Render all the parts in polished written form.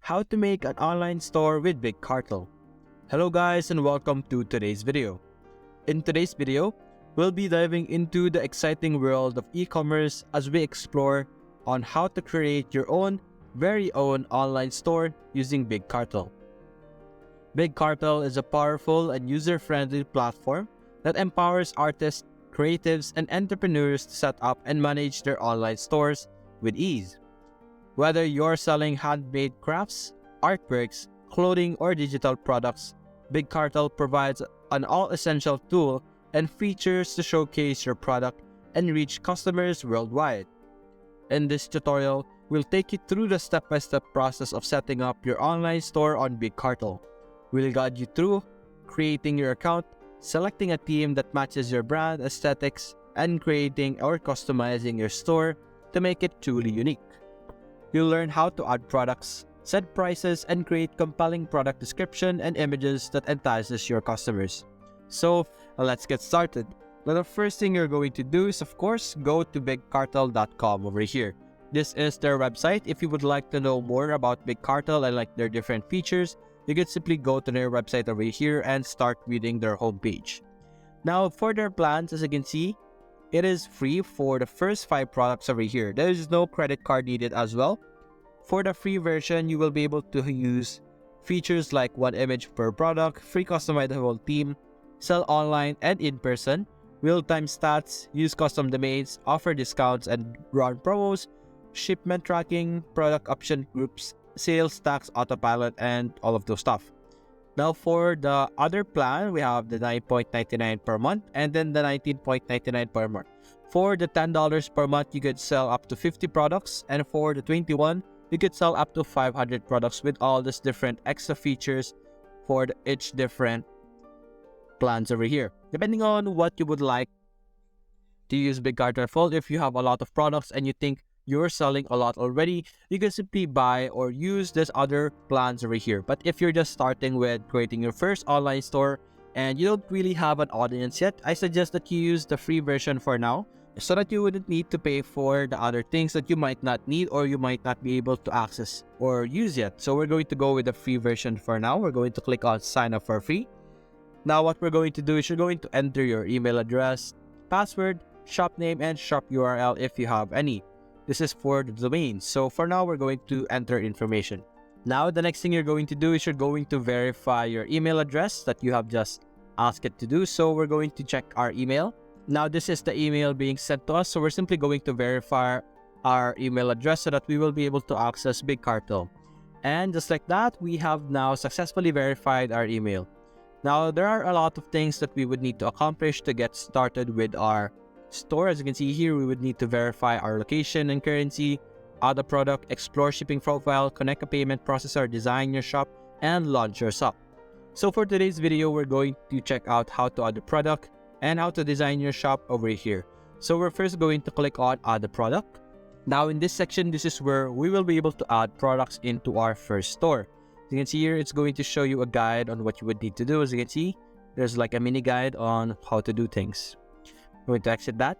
How to make an online store with Big Cartel. Hello guys and welcome to today's video. In today's video, we'll be diving into the exciting world of e-commerce as we explore on how to create your very own online store using Big Cartel. Big Cartel is a powerful and user-friendly platform that empowers artists, creatives, and entrepreneurs to set up and manage their online stores with ease. Whether you're selling handmade crafts, artworks, clothing, or digital products, Big Cartel provides an all-essential tool and features to showcase your product and reach customers worldwide. In this tutorial, we'll take you through the step-by-step process of setting up your online store on Big Cartel. We'll guide you through creating your account, selecting a theme that matches your brand aesthetics, and creating or customizing your store to make it truly unique. You'll learn how to add products, set prices, and create compelling product description and images that entices your customers. So let's get started. Now, the first thing you're going to do is, of course, go to bigcartel.com over here. This is their website. If you would like to know more about Big Cartel and like their different features, you can simply go to their website over here and start reading their homepage. Now, for their plans, as you can see, it is free for the first 5 products over here. There is no credit card needed as well. For the free version, you will be able to use features like 1 image per product, free customizable theme, sell online and in person, real-time stats, use custom domains, offer discounts and run promos, shipment tracking, product option groups, sales tax, autopilot, and all of those stuff. Now for the other plan, we have the $9.99 per month and then the $19.99 per month. For the $10 per month, you could sell up to 50 products, and for the $21, you could sell up to 500 products with all these different extra features for each different plans over here. Depending on what you would like to use Big Cartel for, if you have a lot of products and you think you're selling a lot already, you can simply buy or use this other plans over here. But if you're just starting with creating your first online store and you don't really have an audience yet, I suggest that you use the free version for now so that you wouldn't need to pay for the other things that you might not need or you might not be able to access or use yet. So we're going to go with the free version for now. We're going to click on sign up for free. Now what we're going to do is you're going to enter your email address, password, shop name, and shop URL if you have any. This is for the domain. So for now, we're going to enter information. Now, the next thing you're going to do is you're going to verify your email address that you have just asked it to do. So we're going to check our email. Now, this is the email being sent to us. So we're simply going to verify our email address so that we will be able to access Big Cartel. And just like that, we have now successfully verified our email. Now, there are a lot of things that we would need to accomplish to get started with our store. As you can see here, we would need to verify our location and currency, add a product, explore shipping profile, connect a payment processor, design your shop, and launch your shop. So for today's video, we're going to check out how to add a product and how to design your shop over here. So we're first going to click on add a product. Now in this section, this is where we will be able to add products into our first store. As you can see here, it's going to show you a guide on what you would need to do. As you can see, there's like a mini guide on how to do things. I'm going to exit that.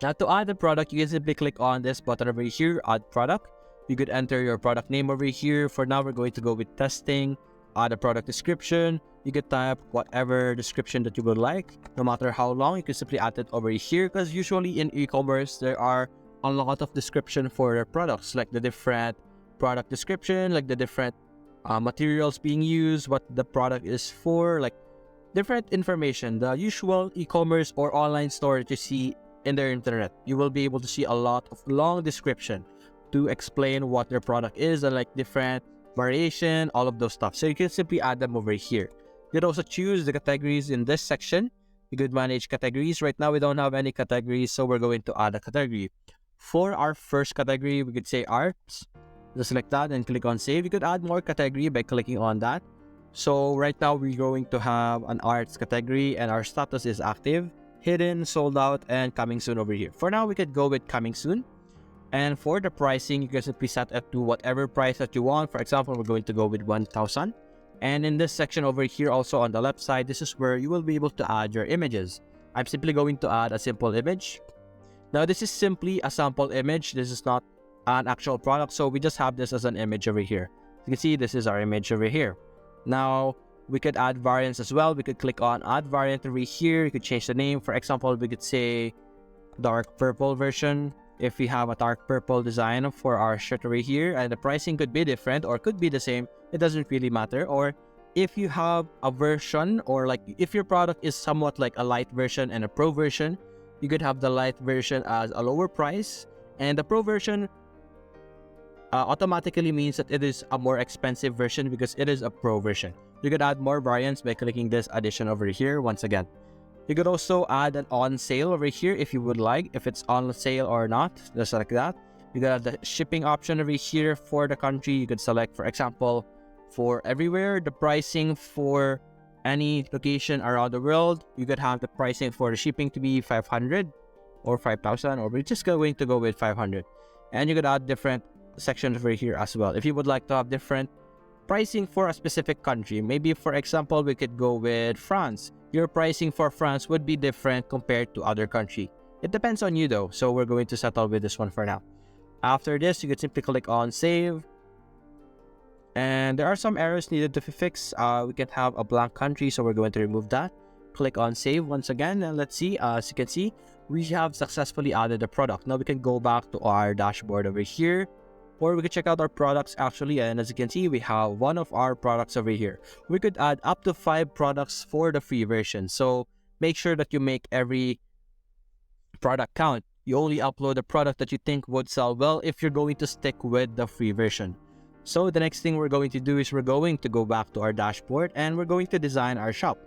Now to add a product, you can simply click on this button over here, add product. You could enter your product name over here. For now, we're going to go with testing, add a product description. You could type whatever description that you would like, no matter how long. You can simply add it over here because usually in e-commerce, there are a lot of description for their products, like the different product description, like the different materials being used, what the product is for, like different information, the usual e-commerce or online store that you see in their internet. You will be able to see a lot of long description to explain what their product is and like different variation, all of those stuff. So you can simply add them over here. You could also choose the categories in this section. You could manage categories. Right now, we don't have any categories, so we're going to add a category. For our first category, we could say arts. Just select that and click on save. You could add more category by clicking on that. So right now, we're going to have an arts category and our status is active, hidden, sold out, and coming soon over here. For now, we could go with coming soon. And for the pricing, you can simply set it to whatever price that you want. For example, we're going to go with 1,000. And in this section over here, also on the left side, this is where you will be able to add your images. I'm simply going to add a simple image. Now, this is simply a sample image. This is not an actual product, so we just have this as an image over here. You can see this is our image over here. Now, we could add variants as well. We could click on add variant over here. You could change the name. For example, we could say dark purple version. If we have a dark purple design for our shirt over here, and the pricing could be different or could be the same, it doesn't really matter. Or if you have a version, or like if your product is somewhat like a light version and a pro version, you could have the light version as a lower price, and the pro version automatically means that it is a more expensive version because it is a pro version. You could add more variants by clicking this addition over here once again. You could also add an on sale over here if you would like, if it's on sale or not, just like that. You got the shipping option over here for the country. You could select, for example, for everywhere, the pricing for any location around the world. You could have the pricing for the shipping to be 500 or 5,000, or we're just going to go with 500. And you could add different sections over here as well. If you would like to have different pricing for a specific country, maybe for example, we could go with France. Your pricing for France would be different compared to other country. It depends on you though, so we're going to settle with this one for now. After this, you could simply click on save. And there are some errors needed to fix. We can have a blank country, so we're going to remove that. Click on save once again, and let's see. As you can see, we have successfully added the product. Now we can go back to our dashboard over here, or we could check out our products actually, and as you can see, we have one of our products over here. We could add up to 5 products for the free version, so make sure that you make every product count. You only upload a product that you think would sell well if you're going to stick with the free version. So the next thing we're going to do is we're going to go back to our dashboard, and we're going to design our shop.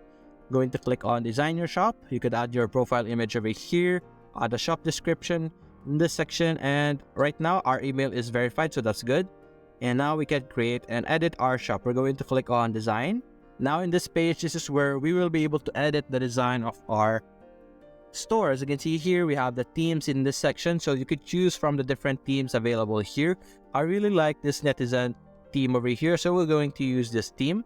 Going to click on design your shop. You could add your profile image over here, add a shop description in this section, and right now our email is verified, so that's good. And now we can create and edit our shop. We're going to click on design. Now in this page, this is where we will be able to edit the design of our store. As you can see here, we have the themes in this section, so you could choose from the different themes available here. I really like this netizen theme over here, so we're going to use this theme.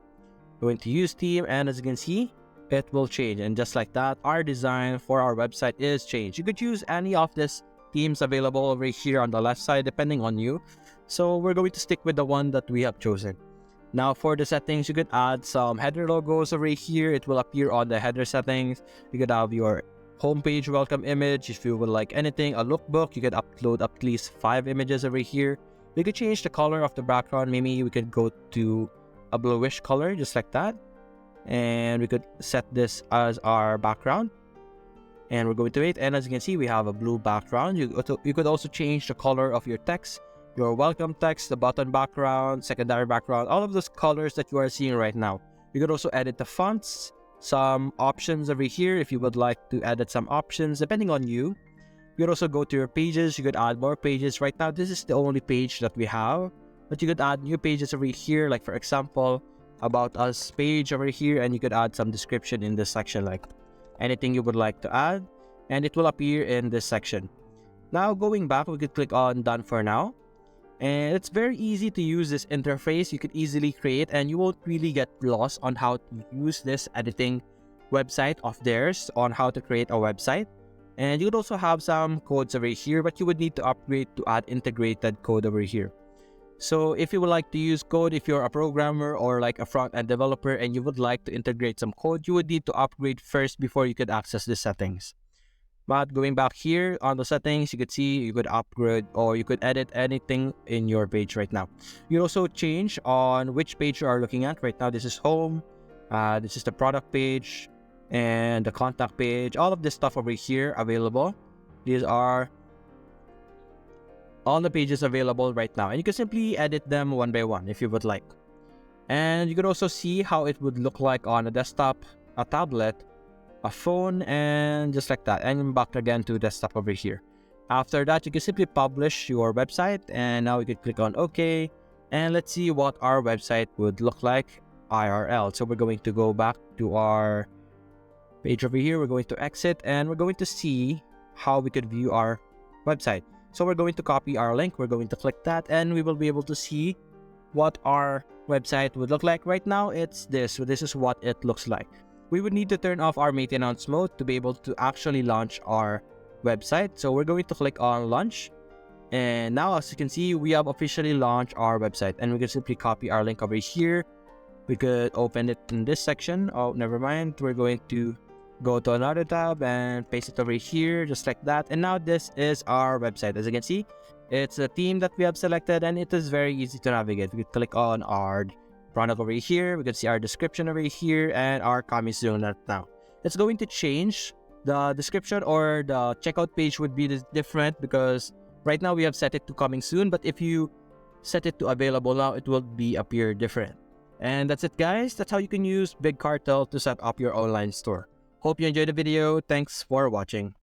We're going to use theme, and as you can see, it will change, and just like that, our design for our website is changed. You could use any of this themes available over here on the left side depending on you, so we're going to stick with the one that we have chosen. Now for the settings, you could add some header logos over here. It will appear on the header settings. You could have your homepage welcome image. If you would like anything, a lookbook, you could upload at least 5 images over here. We could change the color of the background. Maybe we could go to a bluish color, just like that, and we could set this as our background. And we're going to wait, and as you can see, we have a blue background. You could also change the color of your text, your welcome text, the button background, secondary background, all of those colors that you are seeing right now. You could also edit the fonts, some options over here if you would like to edit some options depending on you. You could also go to your pages. You could add more pages. Right now, this is the only page that we have, but you could add new pages over here, like for example, about us page over here, and you could add some description in this section, like anything you would like to add, and it will appear in this section. Now going back, we could click on done for now, and it's very easy to use this interface. You could easily create, and you won't really get lost on how to use this editing website of theirs on how to create a website. And you would also have some codes over here, but you would need to upgrade to add integrated code over here. So if you would like to use code, if you're a programmer or like a front-end developer and you would like to integrate some code, you would need to upgrade first before you could access the settings. But going back here on the settings, you could see you could upgrade or you could edit anything in your page right now. You also change on which page you are looking at. Right now, this is home, this is the product page, and the contact page. All of this stuff over here available. These are all the pages available right now, and you can simply edit them one by one if you would like. And you could also see how it would look like on a desktop, a tablet, a phone, and just like that. And back again to desktop over here. After that, you can simply publish your website, and now we can click on OK, and let's see what our website would look like IRL. So we're going to go back to our page over here. We're going to exit, and we're going to see how we could view our website. So we're going to copy our link. We're going to click that, and we will be able to see what our website would look like. Right now, it's this. So this is what it looks like. We would need to turn off our maintenance mode to be able to actually launch our website. So we're going to click on launch, And now, as you can see, we have officially launched our website, and we can simply copy our link over here. We could open it in this section. Oh, never mind. We're going to go to another tab and paste it over here, just like that. And now this is our website. As you can see, it's a theme that we have selected, and it is very easy to navigate. We could click on our product over here. We can see our description over here and our coming soon now. It's going to change. The description or the checkout page would be different because right now we have set it to coming soon, but if you set it to available now, it will appear different. And that's it, guys. That's how you can use Big Cartel to set up your online store. Hope you enjoyed the video. Thanks for watching.